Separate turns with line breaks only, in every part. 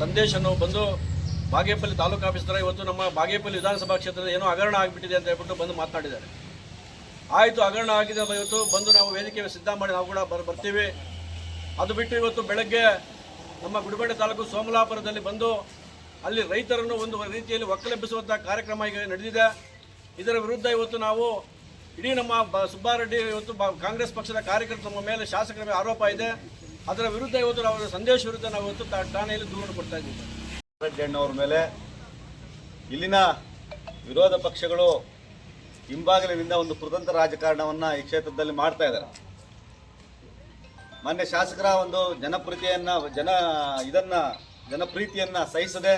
ಸಂದೇಶ ಬಂದು ಬಾಗೇಪಲ್ಲಿ ತಾಲೂಕು ಆಫೀಸ್ ತರ ಇವತ್ತು ನಮ್ಮ ಬಾಗೇಪಲ್ಲಿ ವಿಧಾನಸಭಾ ಕ್ಷೇತ್ರದ ಏನೋ ಹಗರಣ ಆಗಿಬಿಟ್ಟಿದೆ ಅಂತ ಹೇಳ್ಬಿಟ್ಟು ಬಂದು ಮಾತನಾಡಿದ್ದಾರೆ. ಆಯಿತು, ಹಗರಣ ಆಗಿದೆ, ಇವತ್ತು ಬಂದು ನಾವು ವೇದಿಕೆ ಸಿದ್ಧ ಮಾಡಿ ನಾವು ಕೂಡ ಬರ್ತೀವಿ. ಅದು ಬಿಟ್ಟು ಇವತ್ತು ಬೆಳಗ್ಗೆ ನಮ್ಮ ಗುಡಿಬಂಡೆ ತಾಲೂಕು ಸೋಮಲಾಪುರದಲ್ಲಿ ಬಂದು ಅಲ್ಲಿ ರೈತರನ್ನು ಒಂದು ರೀತಿಯಲ್ಲಿ ಒಕ್ಕಲೆಬ್ಬಿಸುವಂಥ ಕಾರ್ಯಕ್ರಮ ಈಗ ನಡೆದಿದೆ. ಇದರ ವಿರುದ್ಧ ಇವತ್ತು ನಾವು ಇಡೀ ನಮ್ಮ ಸುಬ್ಬಾರೆಡ್ಡಿ ಇವತ್ತು ಕಾಂಗ್ರೆಸ್ ಪಕ್ಷದ ಕಾರ್ಯಕರ್ತರು ನಮ್ಮ ಮೇಲೆ ಶಾಸಕರ ಮೇಲೆ ಆರೋಪ ಇದೆ. ಅದರ ವಿರುದ್ಧ ಇವತ್ತು ನಾವು ಸಂದೇಶ ವಿರುದ್ಧ ನಾವು ಇವತ್ತು ಠಾಣೆಯಲ್ಲಿ ದೂರನ್ನು ಕೊಡ್ತಾ ಇದ್ದೀವಿ.
ಅವ್ರ ಮೇಲೆ ಇಲ್ಲಿನ ವಿರೋಧ ಪಕ್ಷಗಳು ಹಿಂಬಾಗಿಲಿನಿಂದ ಒಂದು ಕುತಂತ್ರ ರಾಜಕಾರಣವನ್ನು ಈ ಕ್ಷೇತ್ರದಲ್ಲಿ ಮಾಡ್ತಾ ಇದ್ದಾರೆ. ಮಾನ್ಯ ಶಾಸಕರ ಒಂದು ಜನಪ್ರೀತಿಯನ್ನ ಸಹಿಸದೆ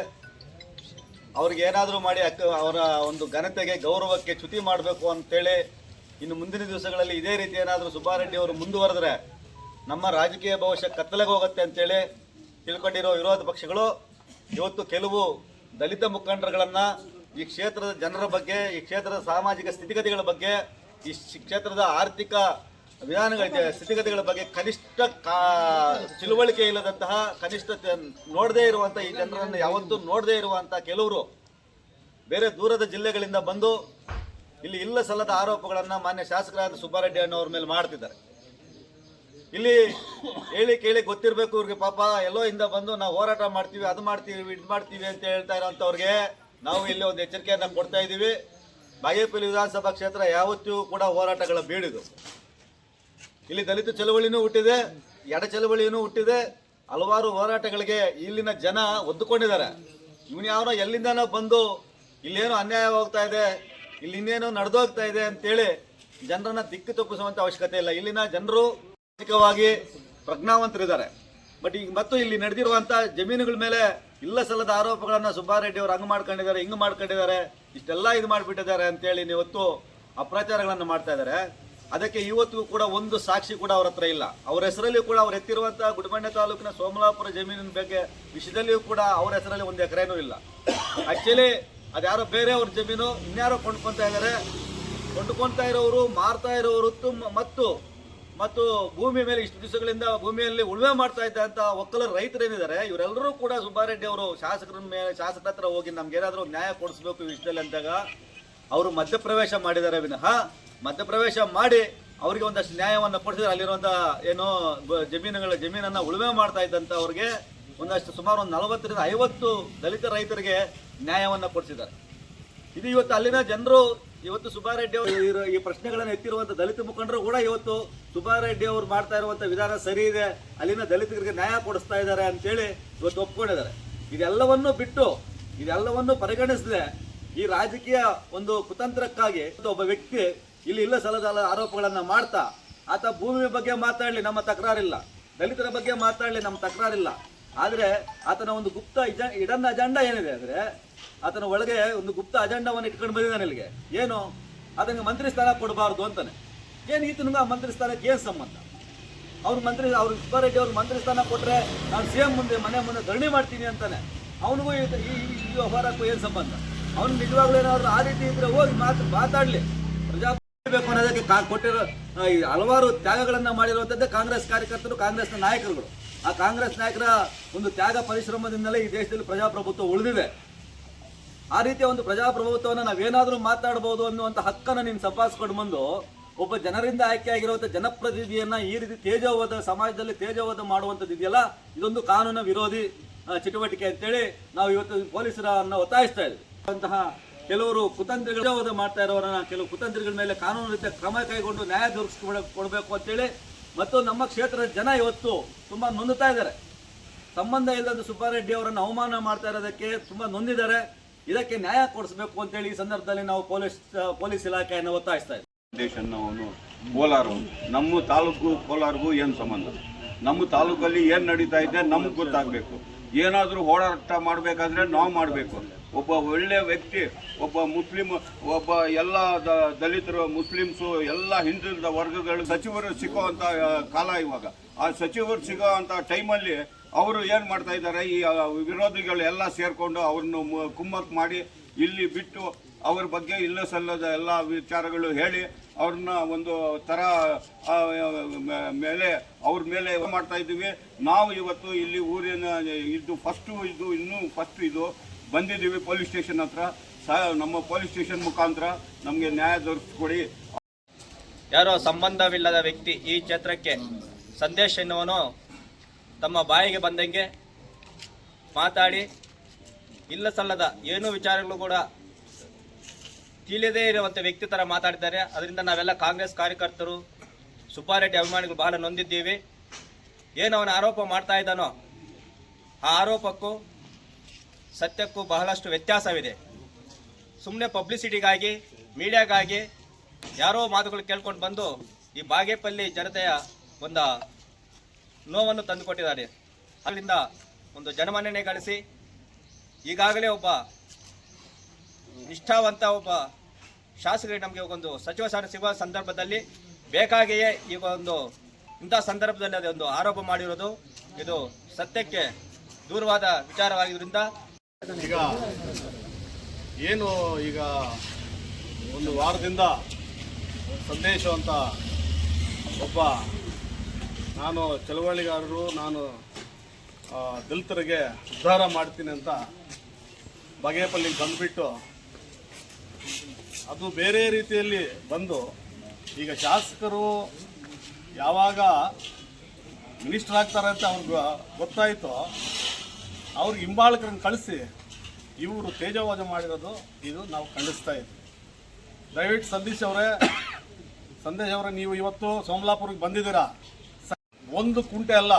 ಅವ್ರಿಗೆ ಏನಾದರೂ ಮಾಡಿ ಅವರ ಒಂದು ಘನತೆಗೆ ಗೌರವಕ್ಕೆ ಚ್ಯುತಿ ಮಾಡಬೇಕು ಅಂತೇಳಿ ಇನ್ನು ಮುಂದಿನ ದಿವಸಗಳಲ್ಲಿ ಇದೇ ರೀತಿ ಏನಾದರೂ ಸುಬ್ಬಾರೆಡ್ಡಿ ಅವರು ಮುಂದುವರೆದ್ರೆ ನಮ್ಮ ರಾಜಕೀಯ ಭವಿಷ್ಯ ಕತ್ತಲೆಗೆ ಹೋಗುತ್ತೆ ಅಂತೇಳಿ ತಿಳ್ಕೊಂಡಿರೋ ವಿರೋಧ ಪಕ್ಷಗಳು ಇವತ್ತು ಕೆಲವು ದಲಿತ ಮುಖಂಡರುಗಳನ್ನು ಈ ಕ್ಷೇತ್ರದ ಜನರ ಬಗ್ಗೆ, ಈ ಕ್ಷೇತ್ರದ ಸಾಮಾಜಿಕ ಸ್ಥಿತಿಗತಿಗಳ ಬಗ್ಗೆ, ಈ ಕ್ಷೇತ್ರದ ಆರ್ಥಿಕ ಸ್ಥಿತಿಗತಿಗಳ ಬಗ್ಗೆ ಕನಿಷ್ಠ ತಿಳುವಳಿಕೆ ಇಲ್ಲದಂತಹ, ಕನಿಷ್ಠ ನೋಡದೇ ಇರುವಂಥ, ಈ ಜನರನ್ನು ಯಾವತ್ತೂ ನೋಡದೇ ಇರುವಂಥ ಕೆಲವರು ಬೇರೆ ದೂರದ ಜಿಲ್ಲೆಗಳಿಂದ ಬಂದು ಇಲ್ಲಿ ಇಲ್ಲ ಸಲ್ಲದ ಆರೋಪಗಳನ್ನು ಮಾನ್ಯ ಶಾಸಕರಾದ ಸುಬ್ಬಾರೆಡ್ಡಿ ಅಣ್ಣವ್ರ ಮೇಲೆ ಮಾಡ್ತಿದ್ದಾರೆ. ಇಲ್ಲಿ ಹೇಳಿ ಕೇಳಿ ಗೊತ್ತಿರಬೇಕು ಇವ್ರಿಗೆ, ಪಾಪ ಎಲ್ಲೋ ಇಂದ ಬಂದು ನಾವು ಹೋರಾಟ ಮಾಡ್ತೀವಿ, ಅದು ಮಾಡ್ತೀವಿ, ಇದು ಮಾಡ್ತೀವಿ ಅಂತ ಹೇಳ್ತಾ ಇರೋಂಥವ್ರಿಗೆ ನಾವು ಇಲ್ಲಿ ಒಂದು ಎಚ್ಚರಿಕೆಯನ್ನು ಕೊಡ್ತಾ ಇದ್ದೀವಿ. ಬಾಗೇಪಲ್ಲಿ ವಿಧಾನಸಭಾ ಕ್ಷೇತ್ರ ಯಾವತ್ತೂ ಕೂಡ ಹೋರಾಟಗಳ ಬೀಳಿದು. ಇಲ್ಲಿ ದಲಿತ ಚಳವಳಿನೂ ಹುಟ್ಟಿದೆ, ಎಡ ಚಳವಳಿನೂ ಹುಟ್ಟಿದೆ. ಹಲವಾರು ಹೋರಾಟಗಳಿಗೆ ಇಲ್ಲಿನ ಜನ ಒದ್ದುಕೊಂಡಿದ್ದಾರೆ. ಇವನು ಯಾವನೋ ಎಲ್ಲಿಂದನೋ ಬಂದು ಇಲ್ಲೇನೋ ಅನ್ಯಾಯ ಹೋಗ್ತಾ ಇದೆ, ಇಲ್ಲಿ ಇನ್ನೇನೋ ನಡೆದೋಗ್ತಾ ಇದೆ ಅಂತೇಳಿ ಜನರನ್ನ ದಿಕ್ಕು ತಪ್ಪಿಸುವಂತ ಅವಶ್ಯಕತೆ ಇಲ್ಲ. ಇಲ್ಲಿನ ಜನರು ಸಾಮಾಜಿಕವಾಗಿ ಪ್ರಜ್ಞಾವಂತರಿದ್ದಾರೆ. ಬಟ್ ಈಗ ಮತ್ತು ಇಲ್ಲಿ ನಡೆದಿರುವಂತ ಜಮೀನುಗಳ ಮೇಲೆ ಇಲ್ಲ ಸಲ್ಲದ ಆರೋಪಗಳನ್ನ ಸುಬ್ಬಾರೆಡ್ಡಿ ಅವರು ಹಂಗೆ ಮಾಡ್ಕೊಂಡಿದ್ದಾರೆ, ಹಿಂಗೆ ಮಾಡ್ಕೊಂಡಿದ್ದಾರೆ, ಇಷ್ಟೆಲ್ಲ ಇದು ಮಾಡಿಬಿಟ್ಟಿದ್ದಾರೆ ಅಂತೇಳಿ ಇವತ್ತು ಅಪ್ರಚಾರಗಳನ್ನು ಮಾಡ್ತಾ ಇದ್ದಾರೆ. ಅದಕ್ಕೆ ಇವತ್ತು ಕೂಡ ಒಂದು ಸಾಕ್ಷಿ ಕೂಡ ಅವ್ರ ಹತ್ರ ಇಲ್ಲ. ಅವ್ರ ಹೆಸರಲ್ಲಿ ಕೂಡ ಅವ್ರು ಎತ್ತಿರುವಂತಹ ಗುಡಿಬಂಡೆ ತಾಲೂಕಿನ ಸೋಮಲಾಪುರ ಜಮೀನಿನ ಬಗ್ಗೆ ವಿಷಯದಲ್ಲಿಯೂ ಕೂಡ ಅವ್ರ ಹೆಸರಲ್ಲಿ 1 ಎಕರೆನೂ ಇಲ್ಲ. ಆಕ್ಚುಲಿ ಅದ್ಯಾರೋ ಬೇರೆಯವ್ರ ಜಮೀನು ಇನ್ಯಾರೋ ಕೊಂಡ್ಕೊತಾ ಇದ್ದಾರೆ. ಕೊಂಡ್ಕೊತಾ ಇರೋರು, ಮಾರ್ತಾ ಇರೋರು ಮತ್ತು ಭೂಮಿ ಮೇಲೆ ಇಷ್ಟು ದಿವಸಗಳಿಂದ ಭೂಮಿಯಲ್ಲಿ ಉಳುಮೆ ಮಾಡ್ತಾ ಇದ್ದಂತ ಒಕ್ಕಲ ರೈತರೇನಿದ್ದಾರೆ, ಇವರೆಲ್ಲರೂ ಕೂಡ ಸುಬ್ಬಾರೆಡ್ಡಿ ಅವರು ಶಾಸಕರ ಹತ್ರ ಹೋಗಿ ನಮ್ಗೇನಾದ್ರೂ ನ್ಯಾಯ ಕೊಡಿಸ್ಬೇಕು ಈ ವಿಷಯದಲ್ಲಿ ಅಂದಾಗ ಅವರು ಮಧ್ಯಪ್ರವೇಶ ಮಾಡಿದ್ದಾರೆ ವಿನಃ ಮಧ್ಯಪ್ರವೇಶ ಮಾಡಿ ಅವರಿಗೆ ಒಂದಷ್ಟು ನ್ಯಾಯವನ್ನು ಕೊಡಿಸಿದ್ರೆ ಅಲ್ಲಿರುವಂಥ ಏನೋ ಜಮೀನನ್ನು ಉಳುಮೆ ಮಾಡ್ತಾ ಇದ್ದಂಥ ಅವ್ರಿಗೆ ಒಂದಷ್ಟು ಸುಮಾರು 40 ರಿಂದ 50 ದಲಿತ ರೈತರಿಗೆ ನ್ಯಾಯವನ್ನು ಕೊಡಿಸಿದ್ದಾರೆ. ಇದು ಇವತ್ತು ಅಲ್ಲಿನ ಜನರು ಇವತ್ತು ಸುಬ್ಬಾರೆಡ್ಡಿ ಅವರು ಈ ಪ್ರಶ್ನೆಗಳನ್ನು ಎತ್ತಿರುವಂಥ ದಲಿತ ಮುಖಂಡರು ಕೂಡ ಇವತ್ತು ಸುಬ್ಬಾರೆಡ್ಡಿ ಅವರು ಮಾಡ್ತಾ ಇರುವಂಥ ವಿಧಾನ ಸರಿ ಇದೆ, ಅಲ್ಲಿನ ದಲಿತರಿಗೆ ನ್ಯಾಯ ಕೊಡಿಸ್ತಾ ಇದ್ದಾರೆ ಅಂತೇಳಿ ಇವತ್ತು ಒಪ್ಕೊಂಡಿದ್ದಾರೆ. ಇದೆಲ್ಲವನ್ನು ಪರಿಗಣಿಸದೆ ಈ ರಾಜಕೀಯ ಒಂದು ಕುತಂತ್ರಕ್ಕಾಗಿ ಒಬ್ಬ ವ್ಯಕ್ತಿ ಇಲ್ಲಿ ಇಲ್ಲ ಸಲ್ಲದ ಆರೋಪಗಳನ್ನು ಮಾಡ್ತಾ ಆತ ಭೂಮಿ ಬಗ್ಗೆ ಮಾತಾಡಲಿ, ನಮ್ಮ ತಕರಾರಿಲ್ಲ, ದಲಿತರ ಬಗ್ಗೆ ಮಾತಾಡಲಿ, ನಮ್ಮ ತಕರಾರಿಲ್ಲ. ಆದರೆ ಆತನ ಒಂದು ಗುಪ್ತ ಇಡನ್ ಅಜೆಂಡಾ ಏನಿದೆ ಅಂದರೆ ಆತನ ಒಳಗೆ ಒಂದು ಗುಪ್ತ ಅಜೆಂಡಾವನ್ನು ಇಟ್ಕೊಂಡು ಬಂದಿದ್ದಾನೆ. ಇಲ್ಲಿಗೆ ಏನು ಅದಕ್ಕೆ ಮಂತ್ರಿ ಸ್ಥಾನ ಕೊಡಬಾರ್ದು ಅಂತಾನೆ. ಏನು ಈತನಿಗೆ ಆ ಮಂತ್ರಿ ಸ್ಥಾನಕ್ಕೆ ಏನು ಸಂಬಂಧ? ಅವ್ರು ಸುಬ್ಬಾರೆಡ್ಡಿ ಅವ್ರಿಗೆ ಮಂತ್ರಿ ಸ್ಥಾನ ಕೊಟ್ಟರೆ ನಾನು CM ಮುಂದೆ ಮನೆ ಮುಂದೆ ಧರಣಿ ಮಾಡ್ತೀನಿ ಅಂತಾನೆ. ಅವನಿಗೂ ಈ ವ್ಯವಹಾರಕ್ಕೂ ಏನು ಸಂಬಂಧ? ಅವ್ನು ನಿಜವಾಗ್ಲೂ ಏನಾದ್ರು ಆ ರೀತಿ ಇದ್ರೆ ಹೋಗಿ ಮಾತಾಡಲಿ. ಪ್ರಜಾಪ್ರಭುತ್ವ ಅನ್ನೋದಕ್ಕೆ ಕೊಟ್ಟಿರೋ ಹಲವಾರು ತ್ಯಾಗಗಳನ್ನು ಮಾಡಿರುವಂಥದ್ದೇ ಕಾಂಗ್ರೆಸ್ ಕಾರ್ಯಕರ್ತರು, ಕಾಂಗ್ರೆಸ್ನ ನಾಯಕರುಗಳು. ಆ ಕಾಂಗ್ರೆಸ್ ನಾಯಕರ ಒಂದು ತ್ಯಾಗ ಪರಿಶ್ರಮದಿಂದಲೇ ಈ ದೇಶದಲ್ಲಿ ಪ್ರಜಾಪ್ರಭುತ್ವ ಉಳಿದಿದೆ. ಆ ರೀತಿಯ ಒಂದು ಪ್ರಜಾಪ್ರಭುತ್ವವನ್ನು ನಾವೇನಾದರೂ ಮಾತಾಡಬಹುದು ಅನ್ನುವಂಥ ಹಕ್ಕನ್ನು ನೀನು ಸಂಪಾದಿಸ್ಕೊಂಡು ಬಂದು ಒಬ್ಬ ಜನರಿಂದ ಆಯ್ಕೆ ಆಗಿರುವಂಥ ಜನಪ್ರತಿನಿಧಿಯನ್ನ ಈ ರೀತಿ ಸಮಾಜದಲ್ಲಿ ತೇಜೋವಧ ಮಾಡುವಂಥದ್ದು ಇದೆಯಲ್ಲ, ಇದೊಂದು ಕಾನೂನು ವಿರೋಧಿ ಚಟುವಟಿಕೆ ಅಂತೇಳಿ ನಾವು ಇವತ್ತು ಪೊಲೀಸರನ್ನ ಒತ್ತಾಯಿಸ್ತಾ ಇದ್ದೀವಿ. ಅಂತಹ ಕೆಲವರು ಕುತಂತ್ರಿಗಳು ಮಾಡ್ತಾ ಇರೋರನ್ನ, ಕೆಲವು ಕುತಂತ್ರಿಗಳ ಮೇಲೆ ಕಾನೂನು ರೀತಿಯ ಕ್ರಮ ಕೈಗೊಂಡು ನ್ಯಾಯ ದೊರಕಿಸಿಕೊಡಬೇಕು ಅಂತೇಳಿ ಮತ್ತು ನಮ್ಮ ಕ್ಷೇತ್ರದ ಜನ ಇವತ್ತು ತುಂಬಾ ನೊಂದುತ್ತಾ ಇದ್ದಾರೆ. ಸಂಬಂಧ ಇಲ್ಲದ ಸುಬ್ಬಾರೆಡ್ಡಿ ಅವರನ್ನು ಅವಮಾನ ಮಾಡ್ತಾ ಇರೋದಕ್ಕೆ ತುಂಬಾ ನೊಂದಿದ್ದಾರೆ. ಇದಕ್ಕೆ ನ್ಯಾಯ ಕೊಡಿಸಬೇಕು ಅಂತೇಳಿ ಈ ಸಂದರ್ಭದಲ್ಲಿ ನಾವು ಪೊಲೀಸ್ ಇಲಾಖೆಯನ್ನು ಒತ್ತಾಯಿಸ್ತಾ ಇದ್ದೀವಿ.
ಕೋಲಾರ, ನಮ್ಮ ತಾಲೂಕು ಕೋಲಾರಗೂ ಏನು ಸಂಬಂಧ? ನಮ್ಮ ತಾಲೂಕಲ್ಲಿ ಏನು ನಡೀತಾ ಇದೆ ನಮ್ಗೆ ಗೊತ್ತಾಗಬೇಕು. ಏನಾದರೂ ಹೋರಾಟ ಮಾಡಬೇಕಾದ್ರೆ ನಾವು ಮಾಡಬೇಕು. ಒಬ್ಬ ಒಳ್ಳೆಯ ವ್ಯಕ್ತಿ, ಒಬ್ಬ ಮುಸ್ಲಿಂ, ಒಬ್ಬ ಎಲ್ಲ ದಲಿತರು, ಮುಸ್ಲಿಮ್ಸು, ಎಲ್ಲ ಹಿಂದುಳಿದ ವರ್ಗಗಳು ಸಚಿವರು ಸಿಗೋವಂಥ ಕಾಲ ಇವಾಗ. ಆ ಸಚಿವರು ಸಿಗೋ ಅಂಥ ಟೈಮಲ್ಲಿ ಅವರು ಏನು ಮಾಡ್ತಾ ಇದ್ದಾರೆ, ಈ ವಿರೋಧಿಗಳು ಎಲ್ಲ ಸೇರಿಕೊಂಡು ಅವ್ರನ್ನು ಕುಮ್ಮಕ್ಕು ಮಾಡಿ ಇಲ್ಲಿ ಬಿಟ್ಟು ಅವ್ರ ಬಗ್ಗೆ ಇಲ್ಲ ಸಲ್ಲದ ಎಲ್ಲ ವಿಚಾರಗಳು ಹೇಳಿ ಅವ್ರನ್ನ ಒಂದು ಥರ ಮೇಲೆ ಅವ್ರ ಮೇಲೆ ಮಾಡ್ತಾ ಇದ್ದೀವಿ. ನಾವು ಇವತ್ತು ಇಲ್ಲಿ ಊರಿನ ಇದು ಫಸ್ಟು ಬಂದಿದ್ದೀವಿ ಪೊಲೀಸ್ ಸ್ಟೇಷನ್ ಹತ್ರ. ನಮ್ಮ ಪೊಲೀಸ್ ಸ್ಟೇಷನ್ ಮುಖಾಂತರ ನಮಗೆ ನ್ಯಾಯ ದೊರಕಿಸ್ಕೊಡಿ.
ಯಾರೋ ಸಂಬಂಧವಿಲ್ಲದ ವ್ಯಕ್ತಿ ಈ ಕ್ಷೇತ್ರಕ್ಕೆ ಸಂದೇಶ್ ಎನ್ನುವನು ತಮ್ಮ ಬಾಯಿಗೆ ಬಂದಂಗೆ ಮಾತಾಡಿ ಇಲ್ಲ ಸಲ್ಲದ ಏನೂ ವಿಚಾರಗಳು ಕೂಡ ತಿಳಿಯದೇ ಇರುವಂಥ ವ್ಯಕ್ತಿ ಥರ ಮಾತಾಡಿದ್ದಾರೆ. ಅದರಿಂದ ನಾವೆಲ್ಲ ಕಾಂಗ್ರೆಸ್ ಕಾರ್ಯಕರ್ತರು ಸುಬ್ಬಾರೆಡ್ಡಿ ಅಭಿಮಾನಿಗಳು ಬಹಳ ನೊಂದಿದ್ದೀವಿ. ಏನು ಅವನ ಆರೋಪ ಮಾಡ್ತಾ ಇದ್ದಾನೋ ಆ ಆರೋಪಕ್ಕೂ ಸತ್ಯಕ್ಕೂ ಬಹಳಷ್ಟು ವ್ಯತ್ಯಾಸವಿದೆ. ಸುಮ್ಮನೆ ಪಬ್ಲಿಸಿಟಿಗಾಗಿ ಮೀಡಿಯಾಗಾಗಿ ಯಾರೋ ಮಾತುಗಳು ಕೇಳ್ಕೊಂಡು ಬಂದು ಈ ಬಾಗೇಪಲ್ಲಿ ಜನತೆಯ ಒಂದು ನೋವನ್ನು ತಂದುಕೊಟ್ಟಿದ್ದಾರೆ. ಅಲ್ಲಿಂದ ಒಂದು ಜನಮನ್ನಣೆ ಗಳಿಸಿ ಈಗಾಗಲೇ ಒಬ್ಬ ನಿಷ್ಠಾವಂತ ಒಬ್ಬ ಶಾಸಕರಿಗೆ ನಮಗೆ ಒಂದು ಸಚಿವ ಸ್ಥಾನ ಸಿಗುವ ಸಂದರ್ಭದಲ್ಲಿ ಬೇಕಾಗಿಯೇ ಈಗ ಒಂದು ಇಂಥ ಸಂದರ್ಭದಲ್ಲಿ ಅದೊಂದು ಆರೋಪ ಮಾಡಿರೋದು ಇದು ಸತ್ಯಕ್ಕೆ ದೂರವಾದ ವಿಚಾರವಾಗಿದ್ದರಿಂದ
ಈಗ ಒಂದು ವಾರದಿಂದ ಸಂದೇಶ ಅಂತ ಒಬ್ಬ ನಾನು ಚಳವಳಿಗಾರರು, ನಾನು ದಲಿತರಿಗೆ ಉದ್ಧಾರ ಮಾಡ್ತೀನಿ ಅಂತ ಬಾಗೇಪಲ್ಲಿಗೆ ಬಂದುಬಿಟ್ಟು ಅದು ಬೇರೆ ರೀತಿಯಲ್ಲಿ ಬಂದು ಈಗ ಶಾಸಕರು ಯಾವಾಗ ಮಿನಿಸ್ಟರ್ ಆಗ್ತಾರೆ ಅಂತ ಅವ್ರಿಗೆ ಗೊತ್ತಾಯಿತು, ಅವ್ರಿಗೆ ಹಿಂಬಾಲಕರನ್ನು ಕಳಿಸಿ ಇವರು ತೇಜೋವಧ ಮಾಡಿರೋದು ಇದು ನಾವು ಖಂಡಿಸ್ತಾ ಇದ್ವಿ. ದಯವಿಟ್ಟು ಸಂದೇಶ್ ಅವರೇ ನೀವು ಇವತ್ತು ಸೋಮಲಾಪುರಕ್ಕೆ ಬಂದಿದ್ದೀರಾ. ಒಂದು ಕುಂಟೆ ಅಲ್ಲ,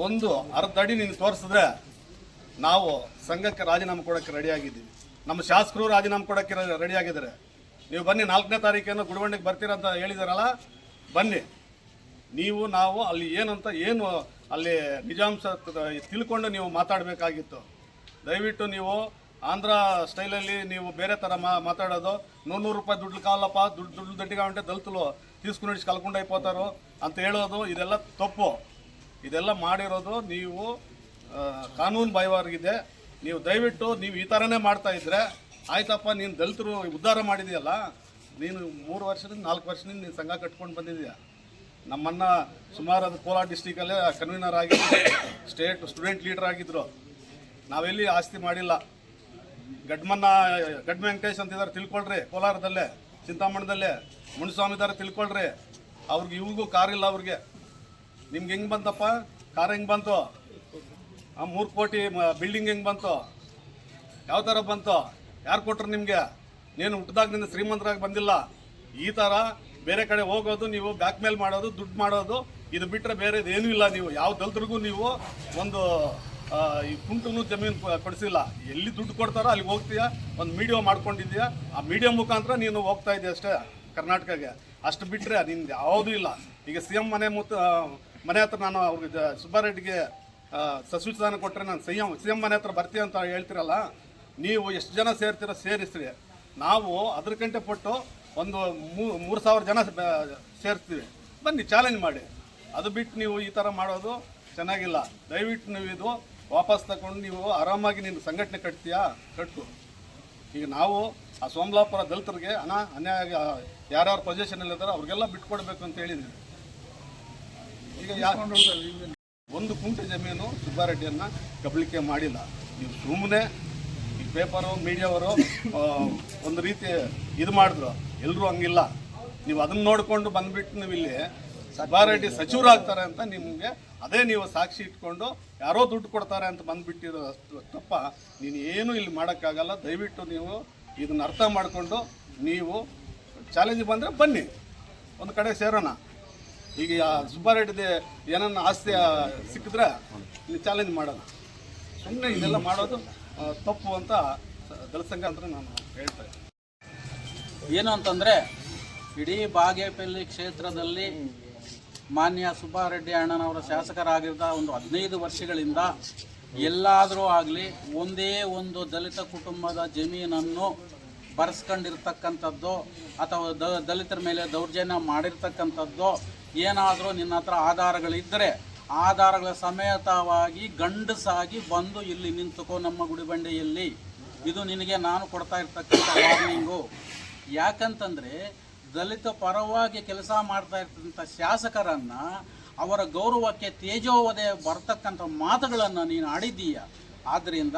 ಒಂದು ಅರ್ಧ ಅಡಿ ನೀನು ತೋರಿಸಿದ್ರೆ ನಾವು ಸಂಘಕ್ಕೆ ರಾಜೀನಾಮೆ ಕೊಡೋಕ್ಕೆ ರೆಡಿಯಾಗಿದ್ದೀವಿ. ನಮ್ಮ ಶಾಸಕರು ರಾಜೀನಾಮೆ ಕೊಡೋಕ್ಕೆ ರೆಡಿಯಾಗಿದ್ದಾರೆ. ನೀವು ಬನ್ನಿ, 4ನೇ ತಾರೀಕೇನು ಗುಡಿಬಂಡೆಗೆ ಬರ್ತೀರಾ ಅಂತ ಹೇಳಿದಾರಲ್ಲ, ಬನ್ನಿ. ನಾವು ಅಲ್ಲಿ ಏನು ಅಲ್ಲಿ ನಿಜಾಂಶ ತಿಳ್ಕೊಂಡು ನೀವು ಮಾತಾಡಬೇಕಾಗಿತ್ತು. ದಯವಿಟ್ಟು ನೀವು ಆಂಧ್ರ ಸ್ಟೈಲಲ್ಲಿ ನೀವು ಬೇರೆ ಥರ ಮಾತಾಡೋದು, 100 ರೂಪಾಯಿ ದುಡ್ಡು ಕಾಲಪ್ಪ, ದುಡ್ಡು ದಡ್ಡಿಗೆ ಉಂಟೆ ದಲಿತಲು తీసుకుని ಕಳ್ಕೊಂಡೈపోతాರು ಅಂತ ಹೇಳೋದು ಇದೆಲ್ಲ ತಪ್ಪು. ಇದೆಲ್ಲ ಮಾಡಿರೋದು ನೀವು ಕಾನೂನು ಬಾಹಿರವಾಗಿದೆ. ನೀವು ದಯವಿಟ್ಟು ನೀವು ಈ ಥರನೇ ಮಾಡ್ತಾ ಇದ್ರೆ ಆಯ್ತಪ್ಪ, ನೀನು ದಲಿತರು ಉದ್ಧಾರ ಮಾಡಿದೆಯಲ್ಲ, ನೀನು 3 ವರ್ಷದಿಂದ 4 ವರ್ಷದಿಂದ ನೀನು ಸಂಘ ಕಟ್ಕೊಂಡು ಬಂದಿದ್ದೀಯ. ನಮ್ಮನ್ನು ಸುಮಾರು ಅದು ಕೋಲಾರ ಡಿಸ್ಟಿಕಲ್ಲೇ ಕನ್ವೀನರ್ ಆಗಿದ್ರು, ಸ್ಟೇಟ್ ಸ್ಟೂಡೆಂಟ್ ಲೀಡರ್ ಆಗಿದ್ದರು. ನಾವೆಲ್ಲಿ ಆಸ್ತಿ ಮಾಡಿಲ್ಲ. ಗಡ್ ವೆಂಕಟೇಶ್ ಅಂತಿದ್ದಾರೆ, ತಿಳ್ಕೊಳ್ರಿ. ಕೋಲಾರದಲ್ಲೇ, ಚಿಂತಾಮಣದಲ್ಲೇ ಮುನಿಸ್ವಾಮಿದಾರ ತಿಳ್ಕೊಳ್ರಿ. ಅವ್ರಿಗೆ ಇವ್ರಿಗೂ ಕಾರ್ ಇಲ್ಲ. ಅವ್ರಿಗೆ ನಿಮ್ಗೆ ಹೆಂಗೆ ಬಂತಪ್ಪ ಕಾರ್? ಹೆಂಗೆ ಬಂತು? 3 ಕೋಟಿ ಬಿಲ್ಡಿಂಗ್ ಹೆಂಗೆ ಬಂತು? ಯಾವ ಥರ ಬಂತು? ಯಾರು ಕೊಟ್ರು ನಿಮಗೆ? ನೀನು ಹುಟ್ಟಿದಾಗಿನಿಂದ ಶ್ರೀಮಂತರಾಗಿ ಬಂದಿಲ್ಲ. ಈ ಥರ ಬೇರೆ ಕಡೆ ಹೋಗೋದು, ನೀವು ಬ್ಯಾಕ್ ಮೇಲ್ ಮಾಡೋದು, ದುಡ್ಡು ಮಾಡೋದು, ಇದು ಬಿಟ್ಟರೆ ಬೇರೆದು ಏನೂ ಇಲ್ಲ. ನೀವು ಯಾವ ದಲ್ತರಿಗೂ ನೀವು ಒಂದು ಈ ಕುಂಟು ಜಮೀನು ಕೊಡಿಸಿಲ್ಲ. ಎಲ್ಲಿ ದುಡ್ಡು ಕೊಡ್ತಾರೋ ಅಲ್ಲಿಗೆ ಹೋಗ್ತೀಯಾ, ಒಂದು ಮೀಡಿಯೋ ಮಾಡ್ಕೊಂಡಿದ್ದೀಯಾ, ಆ ಮೀಡಿಯೋ ಮುಖಾಂತರ ನೀನು ಹೋಗ್ತಾ ಇದೆಯಾ ಅಷ್ಟೇ ಕರ್ನಾಟಕಕ್ಕೆ. ಅಷ್ಟು ಬಿಟ್ಟರೆ ನಿಮ್ದು ಯಾವುದೂ ಇಲ್ಲ. ಈಗ CM ಮನೆ ಹತ್ರ ನಾನು ಅವ್ರಿಗೆ ಸುಬ್ಬಾರೆಡ್ಡಿಗೆ ಸಚಿವ ಕೊಟ್ಟರೆ ನಾನು CM ಮನೆ ಹತ್ರ ಬರ್ತೀವಿ ಅಂತ ಹೇಳ್ತಿರಲ್ಲ, ನೀವು ಎಷ್ಟು ಜನ ಸೇರ್ತೀರೋ ಸೇರಿಸ್ರಿ. ನಾವು ಅದಕ್ಕಿಂತ ಪಟ್ಟು ಒಂದು 3,000 ಜನ ಸೇರ್ತೀವಿ. ಬನ್ನಿ, ಚಾಲೆಂಜ್ ಮಾಡಿ. ಅದು ಬಿಟ್ಟು ನೀವು ಈ ಥರ ಮಾಡೋದು ಚೆನ್ನಾಗಿಲ್ಲ. ದಯವಿಟ್ಟು ನೀವು ಇದು ವಾಪಸ್ ತಗೊಂಡು ನೀವು ಆರಾಮಾಗಿ ನೀನು ಸಂಘಟನೆ ಕಟ್ತೀಯಾ, ಕಟ್ಟು. ಈಗ ನಾವು ಆ ಸೋಮಲಾಪುರ ದಲಿತರಿಗೆ ಅನ್ಯಾಯ ಯಾರ್ಯಾರು ಪೊಸಿಷನಲ್ಲಿದ್ದಾರೋ ಅವ್ರಿಗೆಲ್ಲ ಬಿಟ್ಕೊಡ್ಬೇಕು ಅಂತ ಹೇಳಿದ್ವಿ. ಈಗ 1 ಕುಂಟೆ ಜಮೀನು ಸುಬ್ಬಾರೆಡ್ಡಿಯನ್ನು ಕಬಳಿಕೆ ಮಾಡಿಲ್ಲ. ನೀವು ಸುಮ್ಮನೆ ಈ ಪೇಪರು ಮೀಡಿಯಾವರು ಒಂದು ರೀತಿ ಇದು ಮಾಡಿದ್ರು. ಎಲ್ಲರೂ ಹಂಗಿಲ್ಲ. ನೀವು ಅದನ್ನು ನೋಡಿಕೊಂಡು ಬಂದುಬಿಟ್ಟು ನೀವು ಇಲ್ಲಿ ಸುಬ್ಬಾರೆಡ್ಡಿ ಸಚಿವರಾಗ್ತಾರೆ ಅಂತ ನಿಮಗೆ ಅದೇ ನೀವು ಸಾಕ್ಷಿ ಇಟ್ಕೊಂಡು ಯಾರೋ ದುಡ್ಡು ಕೊಡ್ತಾರೆ ಅಂತ ಬಂದುಬಿಟ್ಟಿರೋ ತಪ್ಪ. ನೀನು ಏನೂ ಇಲ್ಲಿ ಮಾಡೋಕ್ಕಾಗಲ್ಲ. ದಯವಿಟ್ಟು ನೀವು ಇದನ್ನು ಅರ್ಥ ಮಾಡಿಕೊಂಡು ನೀವು ಚಾಲೆಂಜ್ ಬಂದರೆ ಬನ್ನಿ, ಒಂದು ಕಡೆ ಸೇರೋಣ. ಈಗ ಸುಬ್ಬಾರೆಡ್ಡಿದೆ ಏನನ್ನ ಆಸ್ತಿ ಸಿಕ್ಕಿದ್ರೆ ನೀವು ಚಾಲೆಂಜ್ ಮಾಡೋದು. ಸುಮ್ಮನೆ ಇದೆಲ್ಲ ಮಾಡೋದು ತಪ್ಪು ಅಂತ ದಲಿತ ಸಂಘ ಅಂತ ನಾನು ಹೇಳ್ತಾ ಇದ್ದೀನಿ.
ಏನು ಅಂತಂದರೆ, ಇಡೀ ಬಾಗೇಪಲ್ಲಿ ಕ್ಷೇತ್ರದಲ್ಲಿ ಮಾನ್ಯ ಸುಬ್ಬಾರೆಡ್ಡಿ ಅಣ್ಣನವರ ಶಾಸಕರಾಗಿದ್ದ ಒಂದು 15 ವರ್ಷಗಳಿಂದ ಎಲ್ಲಾದರೂ ಆಗಲಿ ಒಂದೇ ಒಂದು ದಲಿತ ಕುಟುಂಬದ ಜಮೀನನ್ನು ಬರೆಸ್ಕೊಂಡಿರ್ತಕ್ಕಂಥದ್ದು ಅಥವಾ ದಲಿತರ ಮೇಲೆ ದೌರ್ಜನ್ಯ ಮಾಡಿರ್ತಕ್ಕಂಥದ್ದು ಏನಾದರೂ ನಿನ್ನ ಹತ್ರ ಆಧಾರಗಳಿದ್ದರೆ ಆಧಾರಗಳ ಸಮೇತವಾಗಿ ಗಂಡಸಾಗಿ ಬಂದು ಇಲ್ಲಿ ನಿಂತುಕೋ ನಮ್ಮ ಗುಡಿಬಂಡೆಯಲ್ಲಿ ಇದು ನಿನಗೆ ನಾನು ಕೊಡ್ತಾ ಇರ್ತಕ್ಕಂಥ ವಾರ್ನಿಂಗು. ಯಾಕಂತಂದರೆ ದಲಿತ ಪರವಾಗಿ ಕೆಲಸ ಮಾಡ್ತಾ ಇರ್ತಕ್ಕಂಥ ಶಾಸಕರನ್ನು ಅವರ ಗೌರವಕ್ಕೆ ತೇಜೋವಧೆ ಬರ್ತಕ್ಕಂಥ ಮಾತುಗಳನ್ನು ನೀನು ಆಡಿದ್ದೀಯ. ಆದ್ದರಿಂದ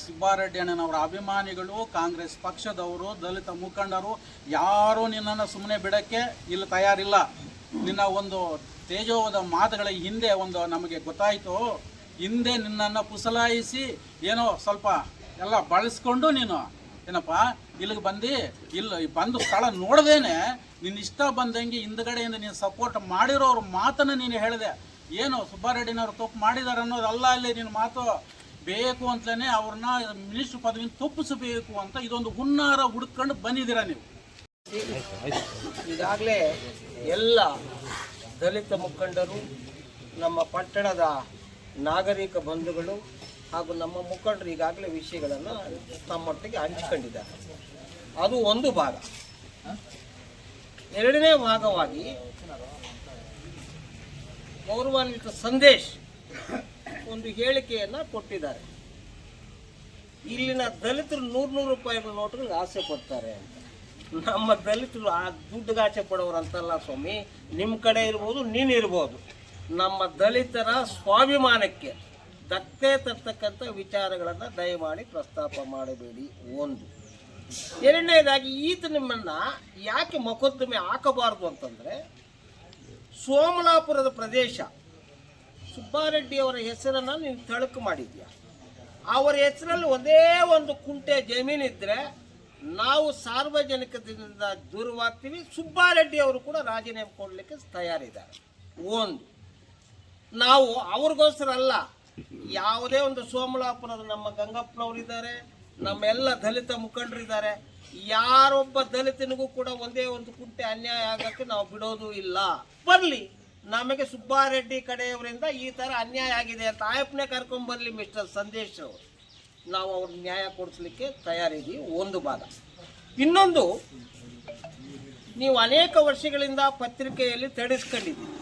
ಸುಬ್ಬಾರೆಡ್ಡಿ ಅಣ್ಣನವರ ಅಭಿಮಾನಿಗಳು, ಕಾಂಗ್ರೆಸ್ ಪಕ್ಷದವರು, ದಲಿತ ಮುಖಂಡರು ಯಾರೂ ನಿನ್ನನ್ನು ಸುಮ್ಮನೆ ಬಿಡೋಕ್ಕೆ ಇಲ್ಲಿ ತಯಾರಿಲ್ಲ. ನಿನ್ನ ಒಂದು ತೇಜೋವಧ ಮಾತುಗಳ ಹಿಂದೆ ಒಂದು ನಮಗೆ ಗೊತ್ತಾಯಿತು, ಹಿಂದೆ ನಿನ್ನನ್ನು ಪುಸಲಾಯಿಸಿ ಏನೋ ಸ್ವಲ್ಪ ಎಲ್ಲ ಬಳಸ್ಕೊಂಡು ನೀನು ಏನಪ್ಪ ಇಲ್ಲಿಗೆ ಬಂದು ಸ್ಥಳ ನೋಡ್ದೇನೆ ನಿನ್ನ ಇಷ್ಟ ಬಂದಂಗೆ ಹಿಂದ್ಗಡೆಯಿಂದ ನೀನು ಸಪೋರ್ಟ್ ಮಾಡಿರೋರು ಮಾತನ್ನು ನೀನು ಹೇಳಿದೆ. ಏನು ಸುಬ್ಬಾರೆಡ್ಡಿನವರು ತಪ್ಪು ಮಾಡಿದ್ದಾರೆ ಅನ್ನೋದಲ್ಲ ಇಲ್ಲಿ ನಿನ್ನ ಮಾತು. ಬೇಕು ಅಂತಲೇ ಅವ್ರನ್ನ ಮಿನಿಸ್ಟ್ರ್ ಪದವಿನ ತಪ್ಪಿಸಬೇಕು ಅಂತ ಇದೊಂದು ಹುನ್ನಾರ ಹುಡ್ಕೊಂಡು ಬಂದಿದ್ದೀರಾ ನೀವು.
ಈಗಾಗಲೇ ಎಲ್ಲ ದಲಿತ ಮುಖಂಡರು, ನಮ್ಮ ಪಟ್ಟಣದ ನಾಗರಿಕ ಬಂಧುಗಳು ಹಾಗೂ ನಮ್ಮ ಮುಖಂಡರು ಈಗಾಗಲೇ ವಿಷಯಗಳನ್ನು ತಮ್ಮೊಟ್ಟಿಗೆ ಹಂಚಿಕೊಂಡಿದ್ದಾರೆ. ಅದು ಒಂದು ಭಾಗ. ಎರಡನೇ ಭಾಗವಾಗಿ ಗೌರವಾನ್ವಿತ ಸಂದೇಶ್ ಒಂದು ಹೇಳಿಕೆಯನ್ನು ಕೊಟ್ಟಿದ್ದಾರೆ. ಇಲ್ಲಿನ ದಲಿತರು 100 ರೂಪಾಯಿಗಳ ನೋಟುಗಳಿಗೆ ಆಸೆ ಪಡ್ತಾರೆ ಅಂತ. ನಮ್ಮ ದಲಿತರು ಆ ದುಡ್ಡಿಗೆ ಆಸೆ ಪಡೋರಂತಲ್ಲ ಸ್ವಾಮಿ. ನಿಮ್ಮ ಕಡೆ ಇರ್ಬೋದು, ನೀನಿರ್ಬೋದು. ನಮ್ಮ ದಲಿತರ ಸ್ವಾಭಿಮಾನಕ್ಕೆ ಧಕ್ಕೆ ತರ್ತಕ್ಕಂಥ ವಿಚಾರಗಳನ್ನು ದಯಮಾಡಿ ಪ್ರಸ್ತಾಪ ಮಾಡಬೇಡಿ. ಒಂದು. ಎರಡನೇದಾಗಿ ಈತ ನಿಮ್ಮನ್ನು ಯಾಕೆ ಮೊಕದ್ದಮೆ ಹಾಕಬಾರ್ದು ಅಂತಂದರೆ, ಸೋಮಲಾಪುರದ ಪ್ರದೇಶ ಸುಬ್ಬಾರೆಡ್ಡಿ ಅವರ ಹೆಸರನ್ನು ನೀನು ತಳಕು ಮಾಡಿದ್ಯಾ. ಅವರ ಹೆಸರಲ್ಲಿ ಒಂದೇ ಒಂದು ಕುಂಟೆ ಜಮೀನಿದ್ದರೆ ನಾವು ಸಾರ್ವಜನಿಕದಿಂದ ದೂರವಾಗ್ತೀವಿ. ಸುಬ್ಬಾರೆಡ್ಡಿ ಅವರು ಕೂಡ ರಾಜೀನಾಮೆ ಕೊಡಲಿಕ್ಕೆ ತಯಾರಿದ್ದಾರೆ. ಒಂದು. ನಾವು ಅವ್ರಿಗೋಸ್ಕರ ಅಲ್ಲ, ಯಾವುದೇ ಒಂದು ಸೋಮಲಾಪುರದ ನಮ್ಮ ಗಂಗಪ್ಪನವರಿದ್ದಾರೆ, ನಮ್ಮೆಲ್ಲ ದಲಿತ ಮುಖಂಡರಿದ್ದಾರೆ. ಯಾರೊಬ್ಬ ದಲಿತನಿಗೂ ಕೂಡ ಒಂದೇ ಒಂದು ಕುಂಟೆ ಅನ್ಯಾಯ ಆಗೋಕ್ಕೆ ನಾವು ಬಿಡೋದು ಇಲ್ಲ. ಬರಲಿ, ನಮಗೆ ಸುಬ್ಬಾರೆಡ್ಡಿ ಕಡೆಯವರಿಂದ ಈ ಥರ ಅನ್ಯಾಯ ಆಗಿದೆ ಅಂತ ಆಯಪ್ಪನೇ ಕರ್ಕೊಂಬರಲಿ ಮಿಸ್ಟರ್ ಸಂದೇಶ್ ಅವರು. ನಾವು ಅವ್ರಿಗೆ ನ್ಯಾಯ ಕೊಡಿಸ್ಲಿಕ್ಕೆ ತಯಾರಿದ್ದೀವಿ. ಒಂದು ಭಾಗ. ಇನ್ನೊಂದು, ನೀವು ಅನೇಕ ವರ್ಷಗಳಿಂದ ಪತ್ರಿಕೆಯಲ್ಲಿ ತಡಿಸ್ಕೊಂಡಿದ್ದೀವಿ.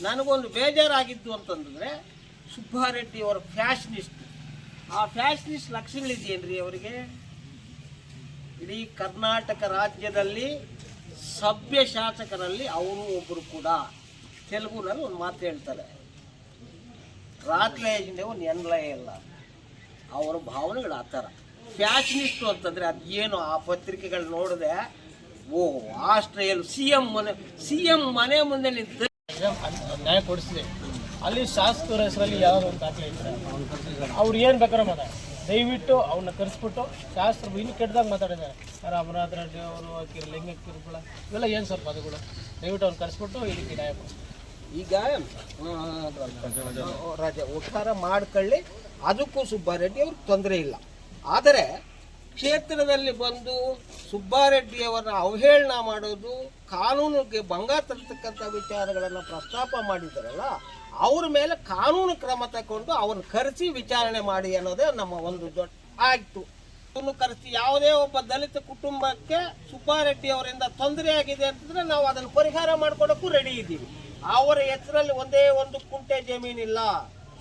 ನನಗೊಂದು ಬೇಜಾರಾಗಿದ್ದು ಅಂತಂದರೆ, ಸುಬ್ಬಾರೆಡ್ಡಿ ಅವರ ಫ್ಯಾಷನಿಸ್ಟ್. ಆ ಫ್ಯಾಷನಿಸ್ಟ್ ಲಕ್ಷಣಗಳಿದೆಯೇನ್ರಿ ಅವರಿಗೆ? ಇಡೀ ಕರ್ನಾಟಕ ರಾಜ್ಯದಲ್ಲಿ ಸಭ್ಯ ಶಾಸಕರಲ್ಲಿ ಅವರು ಒಬ್ಬರು ಕೂಡ. ತೆಲುಗುನಲ್ಲಿ ಒಂದು ಮಾತು ಹೇಳ್ತಾರೆ, ರಾತ್ರಿಯೇ ಒಂದು ಎನ್ಲಯ ಇಲ್ಲ. ಅವರ ಭಾವನೆಗಳು ಆ ಥರ. ಫ್ಯಾಷನಿಸ್ಟು ಅಂತಂದರೆ ಅದು ಏನು? ಆ ಪತ್ರಿಕೆಗಳು ನೋಡಿದೆ, ಓ ಆಸ್ಟ್ರೇಲಿಯಲ್ ಸಿ ಎಂ ಮನೆ ಮುಂದೆ ನಿಂತು
ನ್ಯಾಯ ಕೊಡಿಸಿದೆ. ಅಲ್ಲಿ ಶಾಸಕರ ಹೆಸರಲ್ಲಿ ಯಾವ್ದು ಒಂದು ದಾಖಲೆ ಇದ್ದಾರೆ, ಅವ್ರು ಏನು ಬೇಕಾದ್ರೆ ಮಾತಾಡ. ದಯವಿಟ್ಟು ಅವ್ರನ್ನ ಕರೆಸ್ಬಿಟ್ಟು ಶಾಸ್ತ್ರ ಇನ್ನು ಕೆಟ್ಟದಾಗ ಮಾತಾಡಿದ್ದಾರೆ. ಅಮರನಾಥ್ ರೆಡ್ಡಿ ಅವರು, ಲಿಂಗ ಕಿರುಕುಳ ಇವೆಲ್ಲ ಏನು ಸ್ವಲ್ಪ ಪದಗಳು. ದಯವಿಟ್ಟು ಅವ್ರನ್ನ ಕರೆಸ್ಬಿಟ್ಟು ಇದಕ್ಕೆ ನ್ಯಾಯ ಕೊಡಿ.
ಈಗ ರಜೆ ಉತ್ತರ ಮಾಡ್ಕೊಳ್ಳಿ, ಅದಕ್ಕೂ ಸುಬ್ಬಾರೆಡ್ಡಿ ಅವ್ರಿಗೆ ತೊಂದರೆ ಇಲ್ಲ. ಆದರೆ ಕ್ಷೇತ್ರದಲ್ಲಿ ಬಂದು ಸುಬ್ಬಾರೆಡ್ಡಿಯವರ ಅವಹೇಳನ ಮಾಡೋದು, ಕಾನೂನಿಗೆ ಭಂಗ ತರ್ತಕ್ಕಂಥ ವಿಚಾರಗಳನ್ನು ಪ್ರಸ್ತಾಪ ಮಾಡಿದ್ದಾರಲ್ಲ, ಅವ್ರ ಮೇಲೆ ಕಾನೂನು ಕ್ರಮ ತಗೊಂಡು ಅವ್ರನ್ನ ಕರೆಸಿ ವಿಚಾರಣೆ ಮಾಡಿ ಅನ್ನೋದೇ ನಮ್ಮ ಒಂದು ದೊಡ್ಡ ಆಯಿತು. ಅವನು ಕರೆಸಿ ಯಾವುದೇ ಒಬ್ಬ ದಲಿತ ಕುಟುಂಬಕ್ಕೆ ಸುಬ್ಬಾರೆಡ್ಡಿ ಅವರಿಂದ ತೊಂದರೆ ಆಗಿದೆ ಅಂತಂದರೆ ನಾವು ಅದನ್ನು ಪರಿಹಾರ ಮಾಡ್ಕೊಡೋಕ್ಕೂ ರೆಡಿ ಇದ್ದೀವಿ. ಅವರ ಹೆಸರಲ್ಲಿ ಒಂದೇ ಒಂದು ಕುಂಟೆ ಜಮೀನಿಲ್ಲ.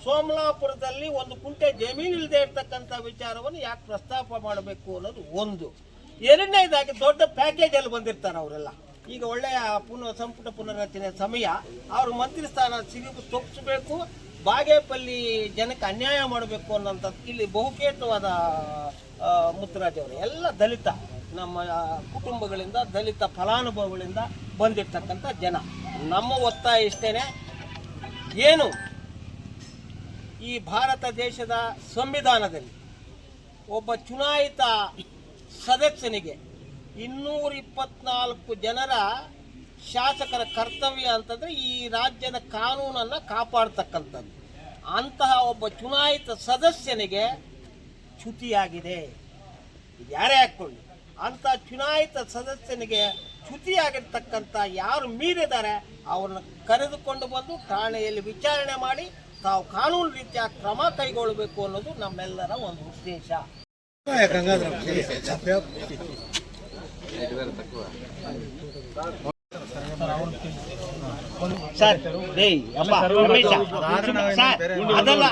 ಸೋಮಲಾಪುರದಲ್ಲಿ ಒಂದು ಕುಂಟೆ ಜಮೀನಿಲ್ಲದೆ ಇರ್ತಕ್ಕಂಥ ವಿಚಾರವನ್ನು ಯಾಕೆ ಪ್ರಸ್ತಾಪ ಮಾಡಬೇಕು ಅನ್ನೋದು ಒಂದು. ಎರಡನೇದಾಗಿ ದೊಡ್ಡ ಪ್ಯಾಕೇಜಲ್ಲಿ ಬಂದಿರ್ತಾರೆ ಅವರೆಲ್ಲ. ಈಗ ಒಳ್ಳೆಯ ಸಂಪುಟ ಪುನರ್ರಚನೆ ಸಮಯ, ಅವ್ರ ಮಂತ್ರಿ ಸ್ಥಾನ ತಪ್ಪಿಸಬೇಕು, ಬಾಗೇಪಲ್ಲಿ ಜನಕ್ಕೆ ಅನ್ಯಾಯ ಮಾಡಬೇಕು ಅನ್ನೋಂಥದ್ದು. ಇಲ್ಲಿ ಬಹುಕೇತವಾದ ಮುತ್ತುರಾಜ್ ಅವರು ಎಲ್ಲ ದಲಿತ ನಮ್ಮ ಕುಟುಂಬಗಳಿಂದ, ದಲಿತ ಫಲಾನುಭವಿಗಳಿಂದ ಬಂದಿರ್ತಕ್ಕಂಥ ಜನ. ನಮ್ಮ ಒತ್ತಾಯ ಇಷ್ಟೇ, ಏನು ಈ ಭಾರತ ದೇಶದ ಸಂವಿಧಾನದಲ್ಲಿ ಒಬ್ಬ ಚುನಾಯಿತ ಸದಸ್ಯನಿಗೆ 224 ಜನರ ಶಾಸಕರ ಕರ್ತವ್ಯ ಅಂತಂದರೆ ಈ ರಾಜ್ಯದ ಕಾನೂನನ್ನು ಕಾಪಾಡ್ತಕ್ಕಂಥದ್ದು. ಅಂತಹ ಒಬ್ಬ ಚುನಾಯಿತ ಸದಸ್ಯನಿಗೆ ಚ್ಯುತಿಯಾಗಿದೆ. ಯಾರೇ ಹಾಕ್ಕೊಳ್ಳಿ, ಅಂಥ ಚುನಾಯಿತ ಸದಸ್ಯನಿಗೆ ಚ್ಯುತಿಯಾಗಿರ್ತಕ್ಕಂಥ ಯಾರು ಮೀರಿದ್ದಾರೆ ಅವ್ರನ್ನ ಕರೆದುಕೊಂಡು ಬಂದು ಠಾಣೆಯಲ್ಲಿ ವಿಚಾರಣೆ ಮಾಡಿ ತಾವು ಕಾನೂನು ರೀತಿಯ ಕ್ರಮ ಕೈಗೊಳ್ಳಬೇಕು ಅನ್ನೋದು ನಮ್ಮೆಲ್ಲರ ಒಂದು ಉದ್ದೇಶ. ಸರ್, ಅದಲ್ಲ